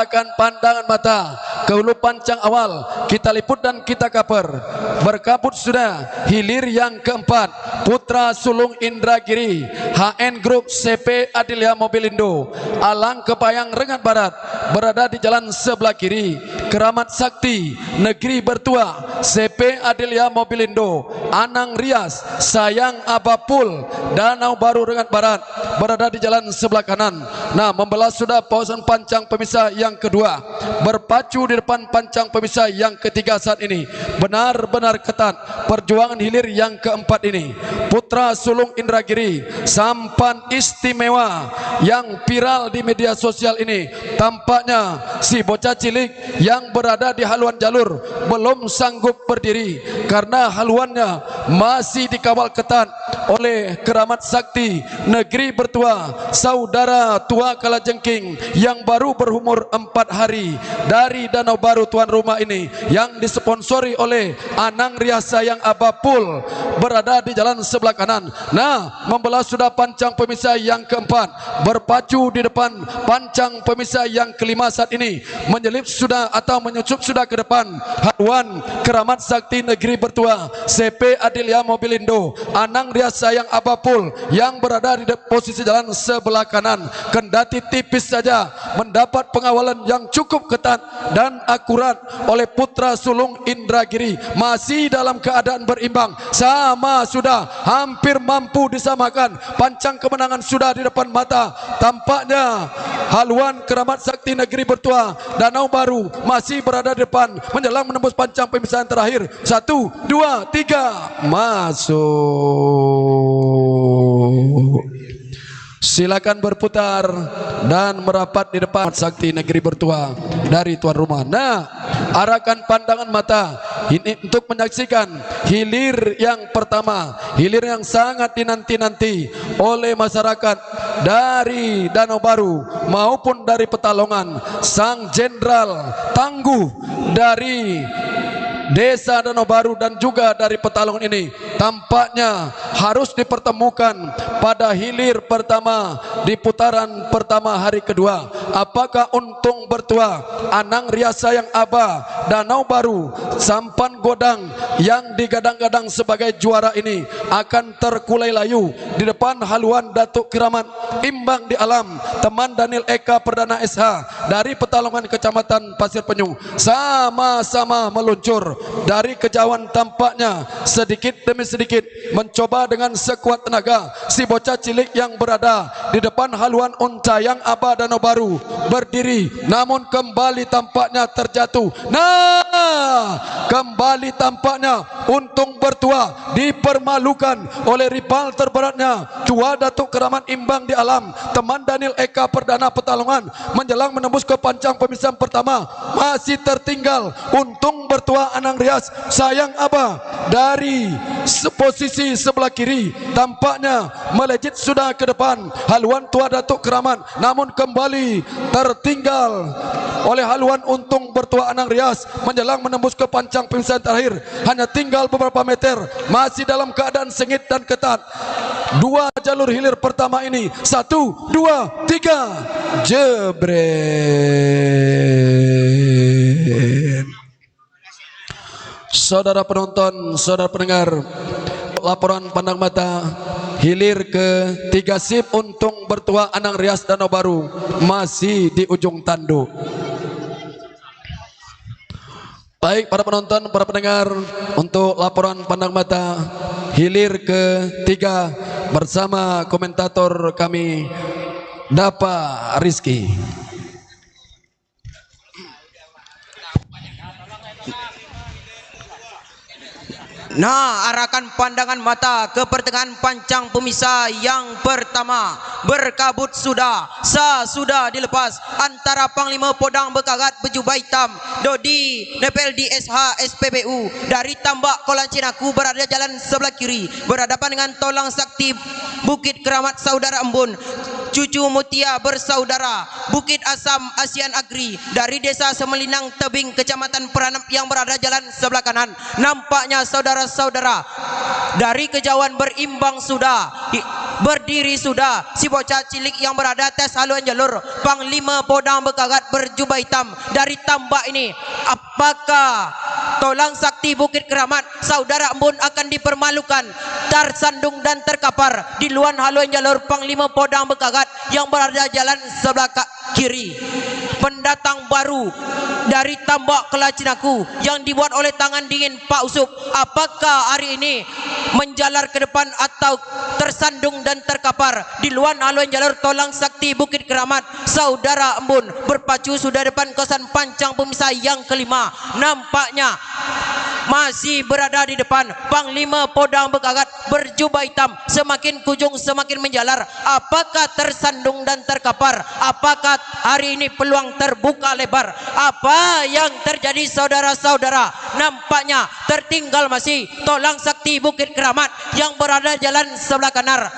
arahkan pandangan mata ke hulu pancang awal, kita liput dan kita kaper. Berkabut sudah hilir yang keempat, Putra Sulung Indragiri, HN Group CP Adilia Mobilindo, Alang Kepayang Rengat Barat, berada di jalan sebelah kiri. Keramat Sakti Negeri Bertua CP Adilia Mobilindo, Anang Rias Sayang Abapul Danau Baru Rengat Barat, berada di jalan sebelah kanan. Nah, membelah sudah posan pancang pemisah yang kedua, berpacu di depan pancang pemisah yang ketiga saat ini. Benar-benar ketat perjuangan hilir yang keempat ini. Putra Sulung Indragiri, sampan istimewa yang viral di media sosial ini. Tampaknya si bocah cilik yang berada di haluan jalur belum sanggup berdiri karena haluannya masih dikawal ketat oleh Keramat Sakti Negeri Bertua, saudara tua Kalajengking yang baru berumur 4 hari dari Danau Baru tuan rumah ini, yang disponsori oleh Anang Rias Sayang Abapul, berada di jalan sebelah kanan. Nah, membelah sudah pancang pemisah yang keempat, berpacu di depan pancang pemisah yang kelima saat ini, menyelip sudah atau menyusup sudah ke depan haluan Keramat Sakti Negeri Bertua CP Adilia Mobilindo, Anang Rias Sayang Abapul yang berada di posisi jalan sebelah kanan. Kendati tipis saja mendapat pengawalan yang cukup ketat dan akurat oleh Putra Sulung Indragiri, masih dalam keadaan berimbang, sama sudah hampir mampu disamakan. Pancang kemenangan sudah di depan mata. Tampaknya haluan Keramat Sakti Negeri Bertua Danau Baru masih berada di depan, menjelang menembus pancang pemisahan terakhir. 1, 2, 3, masuk. Silakan berputar dan merapat di depan Sakti Negeri Bertua dari tuan rumah. Nah, arahkan pandangan mata ini untuk menyaksikan hilir yang pertama, hilir yang sangat dinanti-nanti oleh masyarakat dari Danau Baru maupun dari Petalongan. Sang Jenderal tangguh dari Desa Danau Baru dan juga dari Petalongan ini tampaknya harus dipertemukan pada hilir pertama di putaran pertama hari kedua. Apakah Untung Bertua, Anang Rias Sayang Aba, Danau Baru, Sampan Godang yang digadang-gadang sebagai juara ini akan terkulai layu di depan haluan Datuk Keramat imbang di alam teman Daniel Eka Perdana SH dari Petalongan Kecamatan Pasir Penyu, sama-sama meluncur dari kejauhan. Tampaknya sedikit demi sedikit mencoba dengan sekuat tenaga si bocah cilik yang berada di depan haluan Uncayang Aba Danau Baru berdiri, namun kembali tampaknya terjatuh. Nah, kembali tampaknya Untung Bertua dipermalukan oleh rival terberatnya, Tua Datuk Keramat imbang di alam teman Daniel Eka Perdana Petalongan. Menjelang menembus ke pancang pemisahan pertama, masih tertinggal Untung Bertua Anang Rias Sayang Aba dari posisi sebelah kiri. Tampaknya melejit sudah ke depan haluan Tua Datuk Keramat, namun kembali tertinggal oleh haluan Untung Bertua Anang Rias. Menjelang menembus ke pancang pemisahan terakhir, hanya tinggal beberapa meter, masih dalam keadaan sengit dan ketat. Dua jalur hilir pertama ini, 1, 2, 3, jebret. Saudara penonton, saudara pendengar, laporan pandang mata hilir ketiga sip Untung Bertua Anang Rias Danau Baru masih di ujung tanduk. Baik para penonton, para pendengar, untuk laporan pandang mata hilir ketiga bersama komentator kami Dapa Rizky. Nah, arahkan pandangan mata ke pertengahan pancang pemisah yang pertama. Berkabut sudah, sudah dilepas antara Panglima Podang Bekagat berjubah hitam Dodi Nepel di SH SPBU dari Tambak Kolan Cinaku, berada jalan sebelah kiri, berhadapan dengan Tolang Sakti Bukit Keramat Saudara Embun, Cucu Mutia Bersaudara Bukit Asam Asian Agri dari Desa Semelinang Tebing Kecamatan Peranap yang berada jalan sebelah kanan. Nampaknya saudara-saudara dari kejauhan berimbang sudah berdiri sudah si bocah cilik yang berada atas haluan jalur. Panglima Podang Bekagat berjubah hitam dari tambak ini. Apakah Tolang Sakti Bukit Keramat saudara embun akan dipermalukan, tersandung dan terkapar di luar haluan jalur Panglima Podang Bekagat yang berada jalan sebelah kiri. Pendatang baru dari tambak Kelacinaku yang dibuat oleh tangan dingin Pak Usup, apakah hari ini menjalar ke depan atau tersandung dan terkapar di luar haluan jalur Tolang Sakti Bukit Keramat saudara embun berpacu sudah depan kawasan pancang pemisah yang kelima. Nampaknya masih berada di depan Panglima Podang Bekagat berjubah hitam, semakin kujung semakin menjalar. Apakah tersandung dan terkapar? Apakah hari ini peluang terbuka lebar? Apa yang terjadi saudara-saudara? Nampaknya tertinggal masih Tolang Sakti Bukit Keramat yang berada jalan sebelah kanan.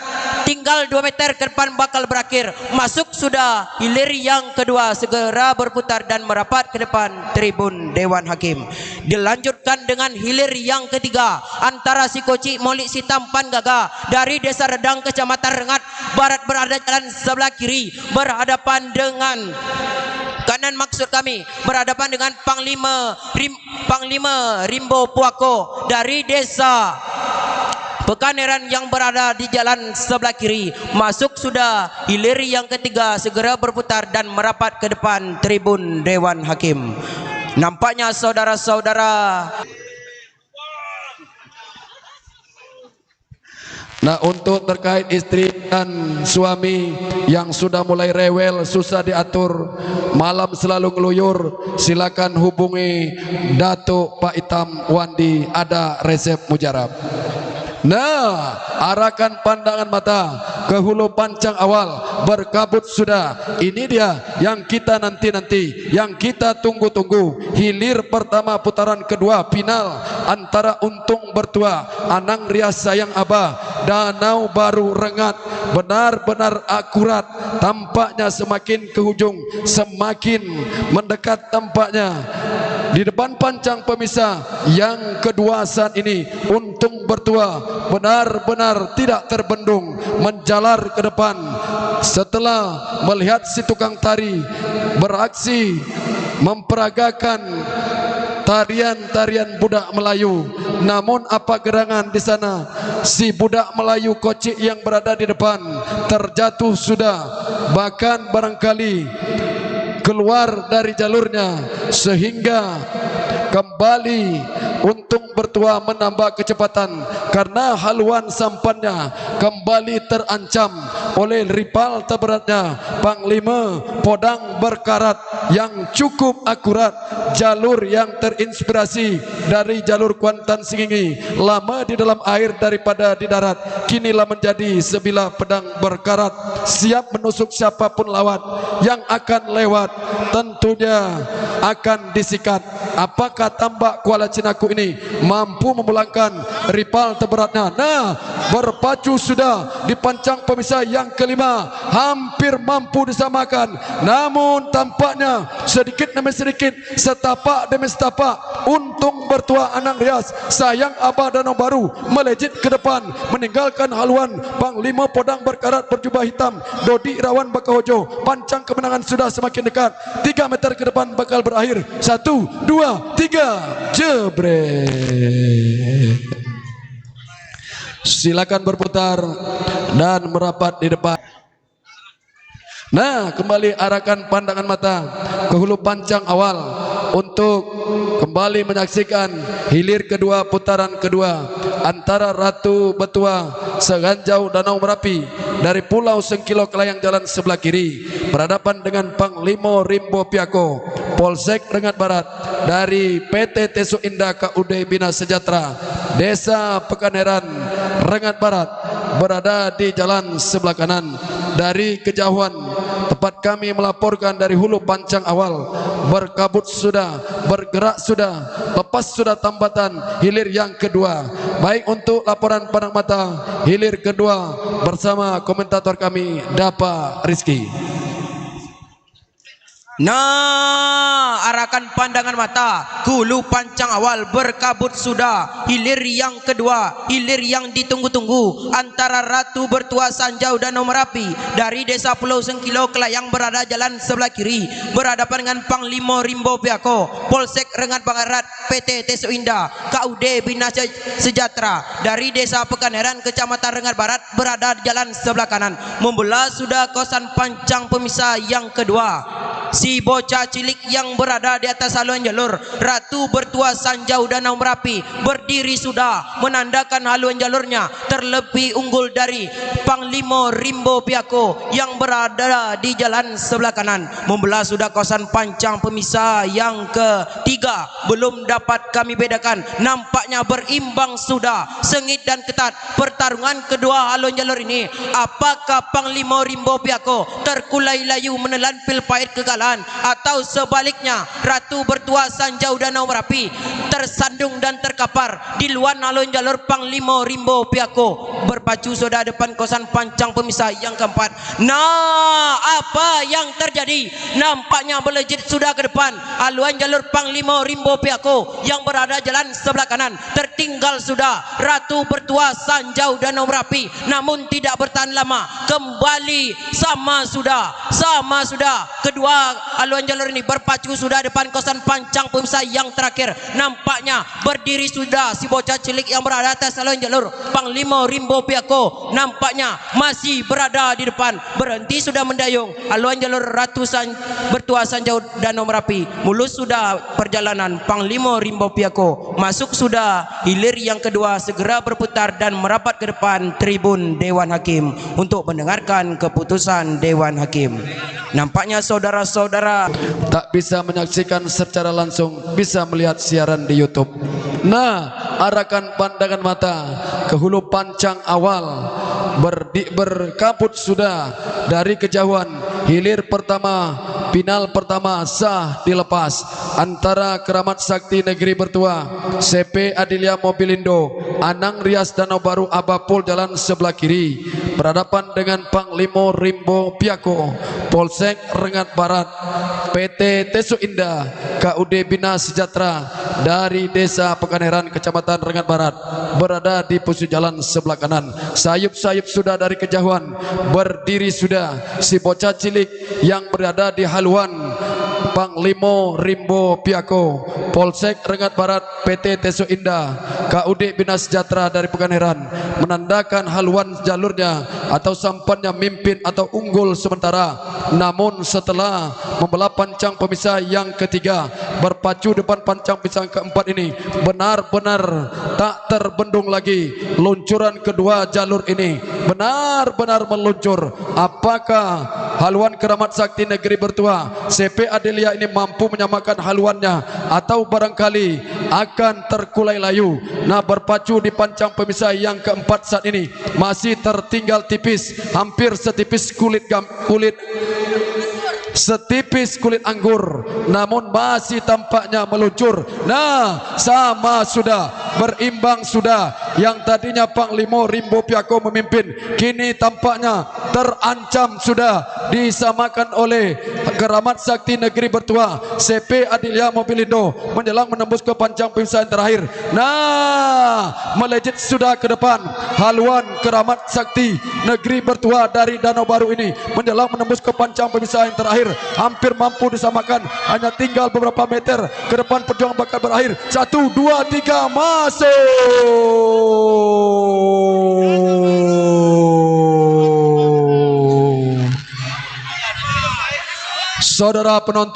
Tinggal 2 meter ke depan bakal berakhir. Masuk sudah hilir yang kedua, segera berputar dan merapat ke depan tribun Dewan Hakim. Dilanjutkan dengan hilir yang ketiga antara si Koci Molik Sitam Pangaga dari Desa Redang Kecamatan Rengat Barat berada jalan sebelah kiri berhadapan dengan kanan, maksud kami berhadapan dengan Panglima Rimbo Puako dari Desa Pekaneran yang berada di jalan sebelah kiri. Masuk sudah hilir yang ketiga, segera berputar dan merapat ke depan tribun Dewan Hakim. Nampaknya saudara-saudara. Nah, untuk terkait istri dan suami yang sudah mulai rewel, susah diatur, malam selalu ngeluyur, silakan hubungi Datuk Pak Itam Wandi, ada resep mujarab. Nah, arahkan pandangan mata ke hulu pancang awal, berkabut sudah. Ini dia yang kita nanti-nanti, yang kita tunggu-tunggu. Hilir pertama putaran kedua final antara Untung Bertua, Anang Rias Sayang Abah, Danau Baru Rengat. Benar-benar akurat. Tampaknya semakin ke hujung, semakin mendekat tampaknya. Di depan pancang pemisah yang kedua saat ini, Untung Bertua benar-benar tidak terbendung menjalar ke depan setelah melihat si tukang tari beraksi memperagakan tarian-tarian budak Melayu. Namun apa gerangan di sana, si budak Melayu kocik yang berada di depan terjatuh sudah, bahkan barangkali keluar dari jalurnya, sehingga kembali Untung Bertua menambah kecepatan karena haluan sampannya kembali terancam oleh rival terberatnya Panglima Podang Berkarat yang cukup akurat. Jalur yang terinspirasi dari jalur Kuantan Singingi, lama di dalam air daripada di darat, kinilah menjadi sebilah pedang berkarat, siap menusuk siapapun lawan yang akan lewat, tentunya akan disikat. Apakah tambak Kuala Cinaku ini mampu memulangkan rival terberatnya? Nah, berpacu sudah di pancang pemisah yang kelima, hampir mampu disamakan. Namun tampaknya sedikit demi sedikit, setapak demi setapak, Untung Bertua Anang Rias Sayang Abah Danau Baru melejit ke depan, meninggalkan haluan Panglima Podang Berkarat berjubah hitam Dodi Irawan Bakahojo. Pancang kemenangan sudah semakin dekat. 3 meter ke depan bakal berakhir. 1, 2, 3, jebret. Silakan berputar dan merapat di depan. Nah, kembali arahkan pandangan mata ke hulu pancang awal untuk kembali menyaksikan hilir kedua putaran kedua antara Ratu Betua Seganjau Danau Merapi dari Pulau Sengkilo Kelayang jalan sebelah kiri berhadapan dengan Panglima Rimbo Piako Polsek Rengat Barat dari PT Tesu Indah KUD Bina Sejahtera Desa Pekaneran Rengat Barat berada di jalan sebelah kanan. Dari kejauhan tempat kami melaporkan dari hulu pancang awal, berkabut sudah, bergerak sudah, lepas sudah tambatan hilir yang kedua. Baik untuk laporan pandang mata hilir kedua bersama komentator kami Dapa Rizky. Nah, arahkan pandangan mata. Hulu pancang awal berkabut sudah. Hilir yang kedua, hilir yang ditunggu-tunggu, antara Ratu Bertua Sanjau Danau Merapi dari Desa Pulau Sengkilo Kelayang berada jalan sebelah kiri, berhadapan dengan Panglima Rimbo Piako, Polsek Rengat Barat, PT Teso Indah, KUD Bina Sejahtera dari Desa Pekaneran Kecamatan Rengat Barat berada jalan sebelah kanan. Membelah sudah kawasan pancang pemisah yang kedua. Si bocah cilik yang berada di atas haluan jalur Ratu Bertua Sanjau Danau Merapi berdiri sudah menandakan haluan jalurnya, terlebih unggul dari Panglima Rimbo Piako yang berada di jalan sebelah kanan. Membelah sudah kawasan pancang pemisah yang ketiga, belum dapat kami bedakan, nampaknya berimbang sudah, sengit dan ketat pertarungan kedua haluan jalur ini. Apakah Panglima Rimbo Piako terkulai layu menelan pil pahit kekalahan, atau sebaliknya Ratu Bertua Sanjau Danau Merapi tersandung dan terkapar di luar haluan jalur Panglima Rimbo Piako? Berpacu sudah depan kawasan pancang pemisah yang keempat. Nah, apa yang terjadi? Nampaknya melejit sudah ke depan haluan jalur Panglima Rimbo Piako yang berada jalan sebelah kanan. Tertinggal sudah Ratu Bertua Sanjau Danau Merapi, namun tidak bertahan lama, kembali sama sudah kedua haluan jalur ini berpacu sudah depan kawasan pancang pemisah yang terakhir. Nampaknya berdiri sudah si bocah cilik yang berada atas haluan jalur Panglima Rimbo Piako, nampaknya masih berada di depan. Berhenti sudah mendayung haluan jalur Bertua Sanjau Danau Merapi. Mulus sudah perjalanan Panglima Rimbo Piako. Masuk sudah hilir yang kedua, segera berputar dan merapat ke depan tribun Dewan Hakim untuk mendengarkan keputusan Dewan Hakim. Nampaknya saudara-saudara tak bisa menyaksikan secara langsung, bisa melihat siaran di YouTube. Nah, arahkan pandangan mata ke hulu pancang awal, berkabut sudah dari kejauhan. Hilir pertama, final pertama sah dilepas antara Keramat Sakti Negeri Bertua, CP Adilia Mobilindo, Anang Rias Danau Baru Abapul jalan sebelah kiri, berhadapan dengan Panglima Rimbo Piako, Polsek Rengat Barat, PT Teso Indah, KUD Bina Sejahtera dari Desa Pekaneran Kecamatan Rengat Barat berada di posisi jalan sebelah kanan. Sayup-sayup sudah dari kejauhan, berdiri sudah si bocah cilik yang berada di haluan Panglima Rimbo Piako, Polsek Rengat Barat, PT Teso Indah, KUD Bina Sejahtera dari Pekaneran, menandakan haluan jalurnya atau sampannya mimpin atau unggul sementara. Namun setelah membelah pancang pemisah yang ketiga, berpacu depan pancang pemisah keempat ini, benar-benar tak terbendung lagi. Luncuran kedua jalur ini benar-benar meluncur. Apakah haluan Keramat Sakti Negeri Bertua, CP Adelia ini mampu menyamakan haluannya, atau barangkali akan terkulai layu? Nah, berpacu di pancang pemisah yang keempat saat ini masih tertinggal tipis, hampir setipis kulit anggur, namun masih tampaknya meluncur. Nah, sama sudah, berimbang sudah. Yang tadinya Panglima Rimbo Piako memimpin, kini tampaknya terancam sudah disamakan oleh Keramat Sakti Negeri Bertua, CP Adilia Mobilindo, menjelang menembus ke pancang pemisah yang terakhir. Nah, melejit sudah ke depan haluan Keramat Sakti Negeri Bertua dari Danau Baru ini, menjelang menembus ke pancang pemisah yang terakhir. Hampir mampu disamakan, hanya tinggal beberapa meter ke depan perjuangan bakal berakhir. 1, 2, 3, masuk. Saudara penonton